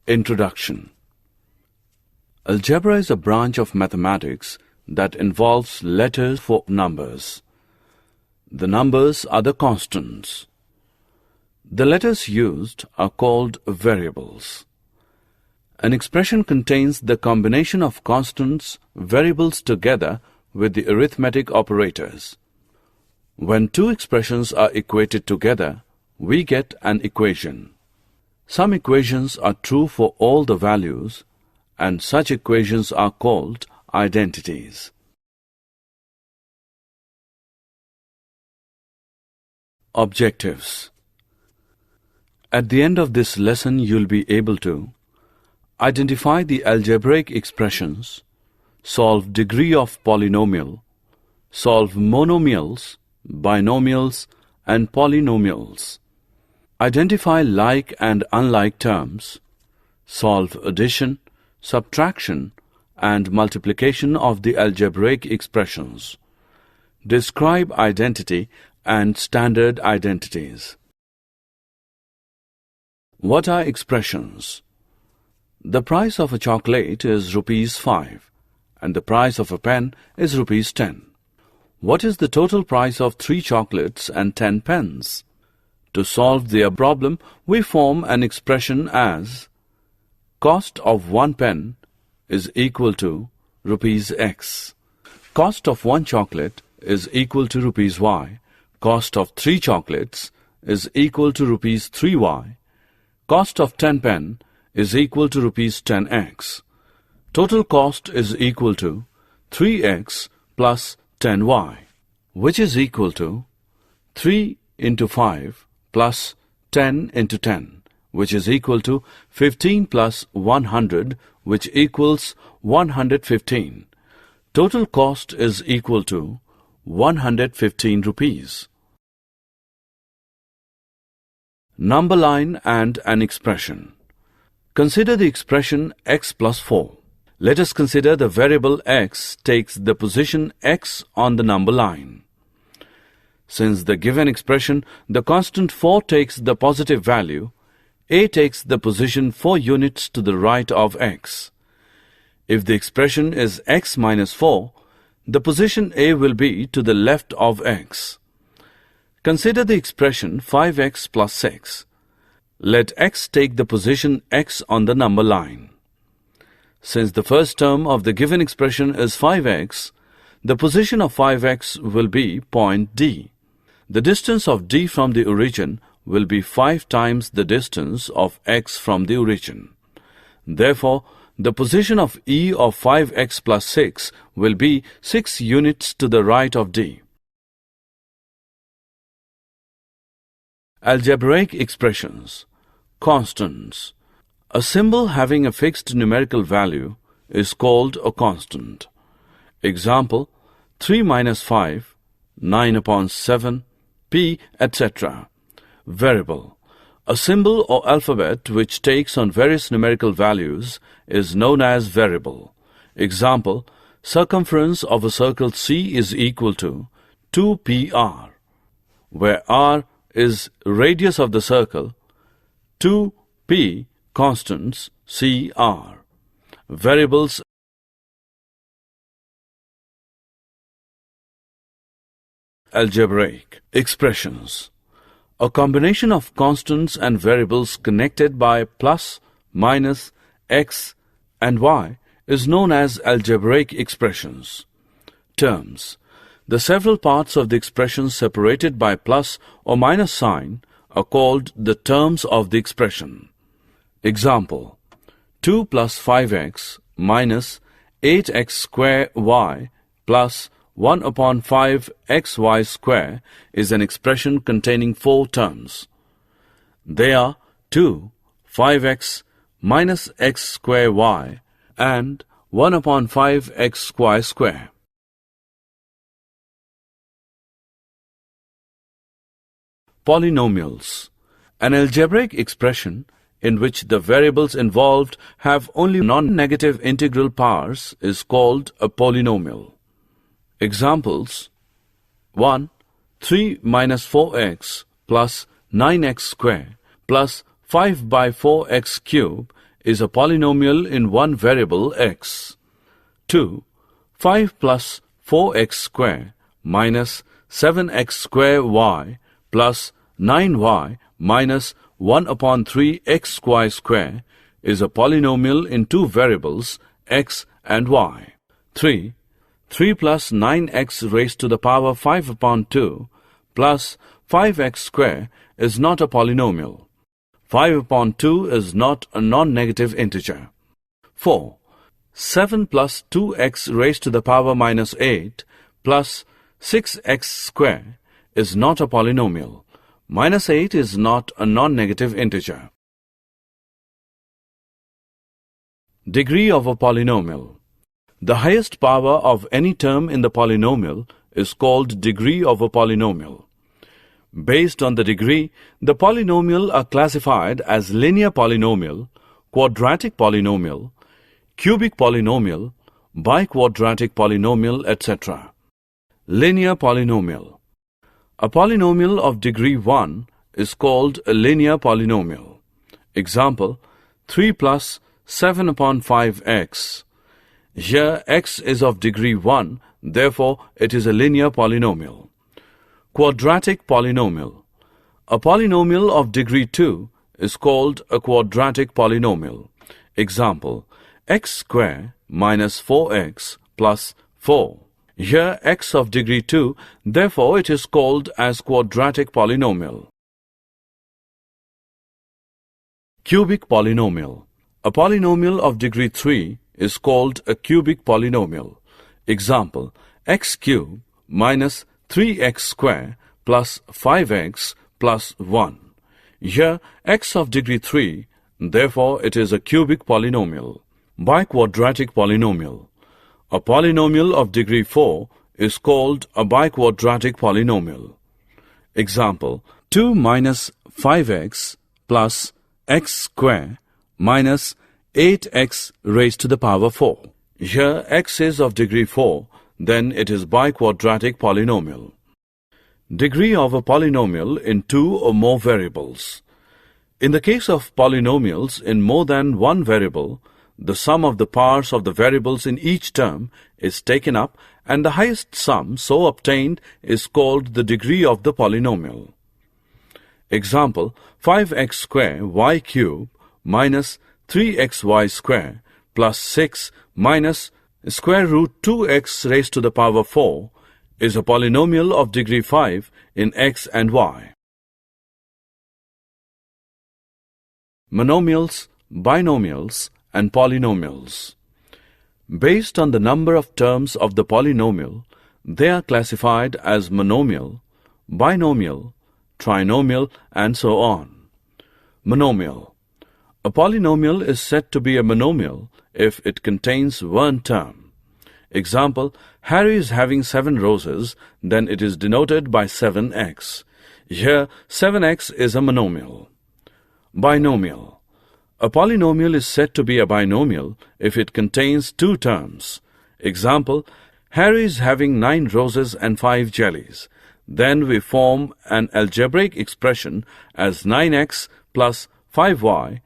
Introduction. Algebra is a branch of mathematics that involves letters for numbers. The numbers are the constants. The letters used are called variables. An expression contains the combination of constants, variables together with the arithmetic operators. When two expressions are equated together, we get an equation. Some equations are true for all the values, and such equations are called identities. Objectives. At the end of this lesson, you'll be able to identify the algebraic expressions, solve degree of polynomial, solve monomials, binomials, and polynomials, identify like and unlike terms, solve addition, subtraction, and multiplication of the algebraic expressions, describe identity and standard identities. What are expressions? The price of a chocolate is ₹5 and the price of a pen is ₹10. What is the total price of 3 chocolates and 10 pens? To solve the problem, we form an expression as cost of 1 pen is equal to ₹X. Cost of 1 chocolate is equal to ₹Y. Cost of 3 chocolates is equal to ₹3Y. Cost of 10 pen is equal to ₹10X. Total cost is equal to 3X plus 10Y, which is equal to 3 into 5 plus 10 into 10, which is equal to 15 plus 100, which equals 115. Total cost is equal to 115 rupees. Number line and an expression. Consider the expression x plus 4. Let us consider the variable x takes the position x on the number line. Since the given expression, the constant 4 takes the positive value, a takes the position 4 units to the right of x. If the expression is x minus 4, the position a will be to the left of x. Consider the expression 5x plus 6. Let x take the position x on the number line. Since the first term of the given expression is 5x, the position of 5x will be point D. The distance of D from the origin will be 5 times the distance of x from the origin. Therefore, the position of E of 5x plus 6 will be 6 units to the right of D. Algebraic expressions. Constants. A symbol having a fixed numerical value is called a constant. Example, 3 minus 5, 9 upon 7, p, etc. Variable. A symbol or alphabet which takes on various numerical values is known as variable. Example, circumference of a circle C is equal to 2pr, where r is radius of the circle, 2p constants cr. Variables. Algebraic expressions. A combination of constants and variables connected by plus, minus, x, and y is known as algebraic expressions. Terms. The several parts of the expression separated by plus or minus sign are called the terms of the expression. Example, 2 plus 5x minus 8x square y plus 1 upon 5xy square is an expression containing 4 terms. They are 2, 5x minus x square y and 1 upon 5xy square. Polynomials. An algebraic expression in which the variables involved have only non-negative integral powers is called a polynomial. Examples: 1. 3 minus 4x plus 9x square plus 5 by 4x cube is a polynomial in one variable x. 2. 5 plus 4x square minus 7x square y plus 9y minus 1 upon 3xy square is a polynomial in two variables x and y. 3. 3 plus 9x raised to the power 5 upon 2 plus 5x square is not a polynomial. 5 upon 2 is not a non-negative integer. 4. 7 plus 2x raised to the power minus 8 plus 6x square is not a polynomial. Minus 8 is not a non-negative integer. Degree of a polynomial. The highest power of any term in the polynomial is called degree of a polynomial. Based on the degree, the polynomial are classified as linear polynomial, quadratic polynomial, cubic polynomial, biquadratic polynomial, etc. Linear polynomial. A polynomial of degree 1 is called a linear polynomial. Example, 3 plus 7 upon 5x. Here x is of degree 1, therefore it is a linear polynomial. Quadratic polynomial. A polynomial of degree 2 is called a quadratic polynomial. Example, x square minus 4x plus 4. Here x of degree 2, therefore it is called as quadratic polynomial. Cubic polynomial. A polynomial of degree 3 is called a cubic polynomial. Example, x cubed minus 3x square plus 5x plus 1. Here x of degree 3, therefore it is a cubic polynomial. Biquadratic polynomial. A polynomial of degree 4 is called a biquadratic polynomial. Example, 2 minus 5x plus x square minus 8x raised to the power 4. Here x is of degree 4, then it is biquadratic polynomial. Degree of a polynomial in two or more variables. In the case of polynomials in more than one variable, the sum of the parts of the variables in each term is taken up and the highest sum so obtained is called the degree of the polynomial. Example, 5x square y cube minus 3xy square plus 6 minus square root 2x raised to the power 4 is a polynomial of degree 5 in x and y. Monomials, binomials, and polynomials. Based on the number of terms of the polynomial, they are classified as monomial, binomial, trinomial, and so on. Monomial. A polynomial is said to be a monomial if it contains one term. Example, Harry is having 7 roses, then it is denoted by 7x. Here, 7x is a monomial. Binomial. A polynomial is said to be a binomial if it contains two terms. Example, Harry is having 9 roses and 5 jellies. Then we form an algebraic expression as 9x plus 5y.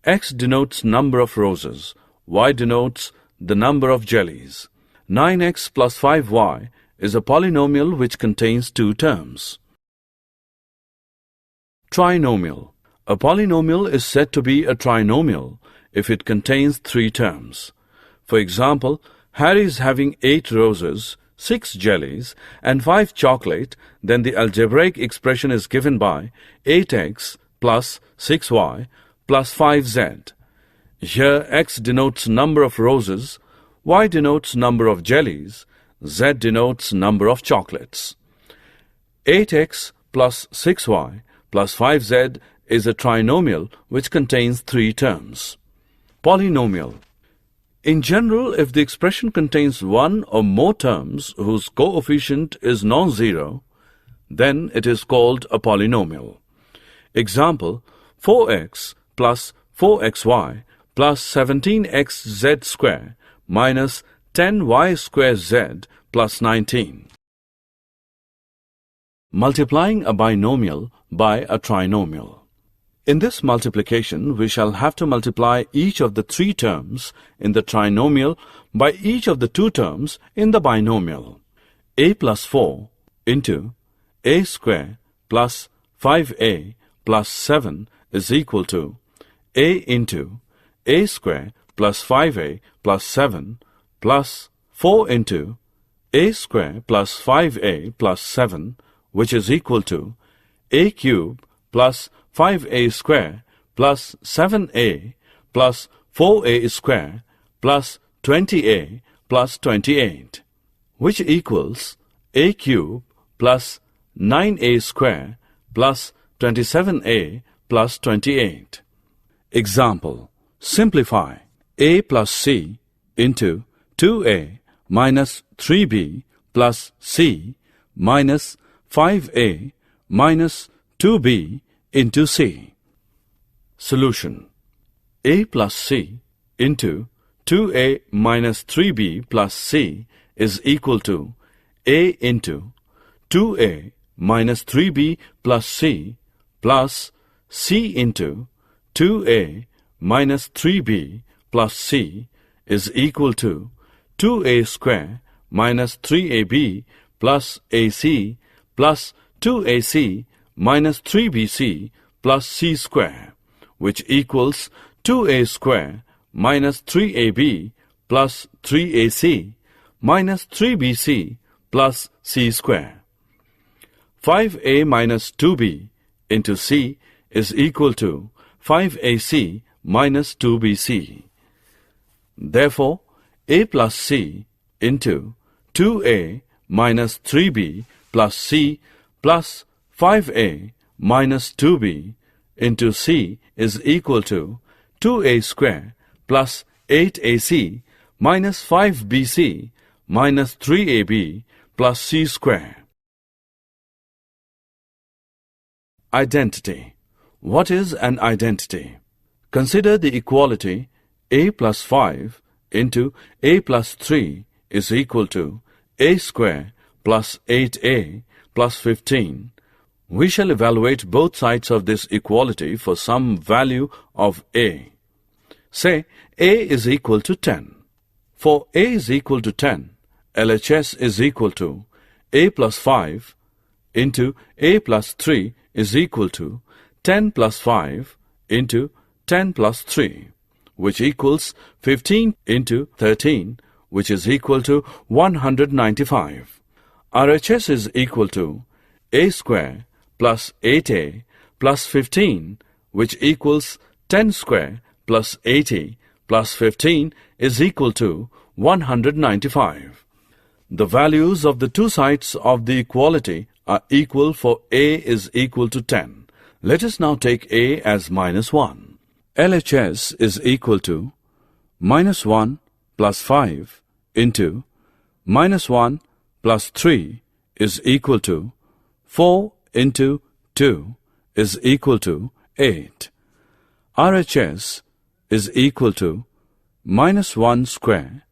X denotes number of roses. Y denotes the number of jellies. 9x plus 5y is a polynomial which contains two terms. Trinomial. A polynomial is said to be a trinomial if it contains 3 terms. For example, Harry is having 8 roses, 6 jellies, and 5 chocolate, then the algebraic expression is given by 8x plus 6y plus 5z. Here x denotes number of roses, y denotes number of jellies, z denotes number of chocolates. 8x plus 6y plus 5z is a trinomial which contains 3 terms. Polynomial. In general, if the expression contains one or more terms whose coefficient is non-zero, then it is called a polynomial. Example, 4x plus 4xy plus 17xz square minus 10y square z plus 19. Multiplying a binomial by a trinomial. In this multiplication, we shall have to multiply each of the three terms in the trinomial by each of the two terms in the binomial. A plus 4 into a square plus 5a plus 7 is equal to a into a square plus 5a plus 7 plus 4 into a square plus 5a plus 7, which is equal to a cube plus 5a square plus 7a plus 4a square plus 20a plus 28, which equals a cube plus 9a square plus 27a plus 28. Example: simplify a plus c into 2a minus 3b plus c minus 5a minus 2b into c. Solution: a plus c into 2a minus 3b plus c is equal to a into 2a minus 3b plus c plus c into 2a minus 3b plus c is equal to 2a square minus 3ab plus ac plus 2ac minus 3bc plus c square, which equals 2a square minus 3ab plus 3ac minus 3bc plus c square. 5a minus 2b into c is equal to 5ac minus 2bc. Therefore, a plus c into 2a minus 3b plus c plus 5a minus 2b into c is equal to 2a square plus 8ac minus 5bc minus 3ab plus c square. Identity. What is an identity? Consider the equality a plus 5 into a plus 3 is equal to a square plus 8a plus 15. We shall evaluate both sides of this equality for some value of a. Say a is equal to 10. For a is equal to 10, LHS is equal to a plus 5 into a plus 3 is equal to 10 plus 5 into 10 plus 3, which equals 15 into 13, which is equal to 195. RHS is equal to a square plus 8a plus 15, which equals 10 square plus 80 plus 15 is equal to 195. The values of the two sides of the equality are equal for a is equal to 10. Let us now take a as minus 1. LHS is equal to minus 1 plus 5 into minus 1 plus 3 is equal to 4 into 2 is equal to 8. RHS is equal to minus 1 square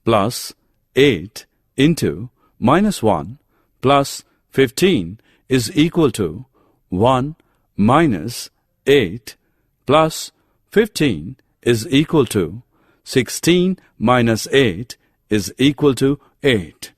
plus 8 into minus 1 plus 15 is equal to 1 minus 8 plus 15 is equal to 16 minus 8 is equal to 8.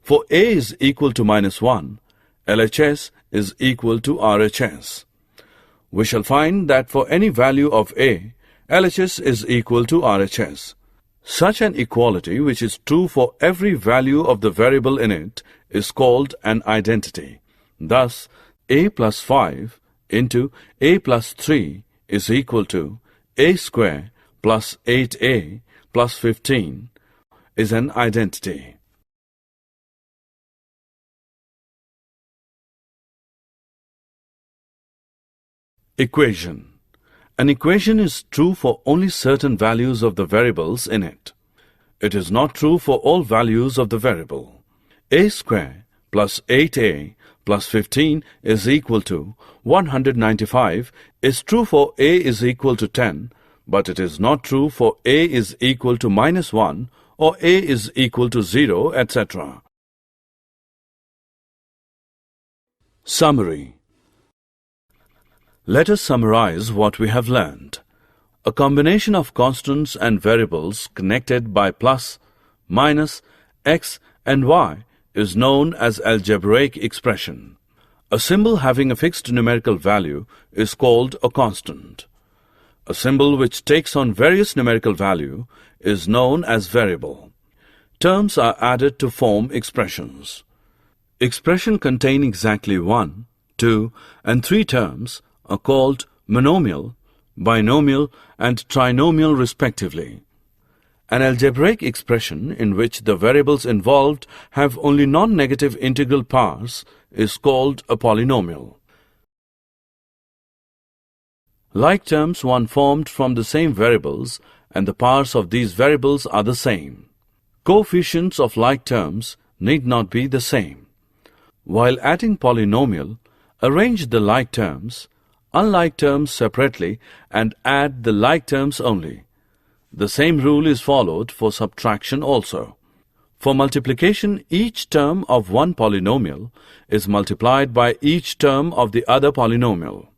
For a is equal to minus 1, LHS is equal to RHS. We shall find that for any value of a, LHS is equal to RHS. Such an equality, which is true for every value of the variable in it, is called an identity. Thus, a plus 5 into a plus 3 is equal to a square plus 8a plus 15 is an identity. Equation. An equation is true for only certain values of the variables in it. It is not true for all values of the variable. A square plus 8a plus 15 is equal to 195 is true for a is equal to 10, but it is not true for a is equal to minus 1 or a is equal to 0, etc. Summary. Let us summarize what we have learned. A combination of constants and variables connected by plus, minus, x and y is known as algebraic expression. A symbol having a fixed numerical value is called a constant. A symbol which takes on various numerical value is known as variable. Terms are added to form expressions. Expressions containing exactly 1, 2, and 3 terms are called monomial, binomial, and trinomial respectively. An algebraic expression in which the variables involved have only non-negative integral powers is called a polynomial. Like terms one formed from the same variables and the powers of these variables are the same. Coefficients of like terms need not be the same. While adding polynomial, arrange the like terms, unlike terms separately and add the like terms only. The same rule is followed for subtraction also. For multiplication, each term of one polynomial is multiplied by each term of the other polynomial.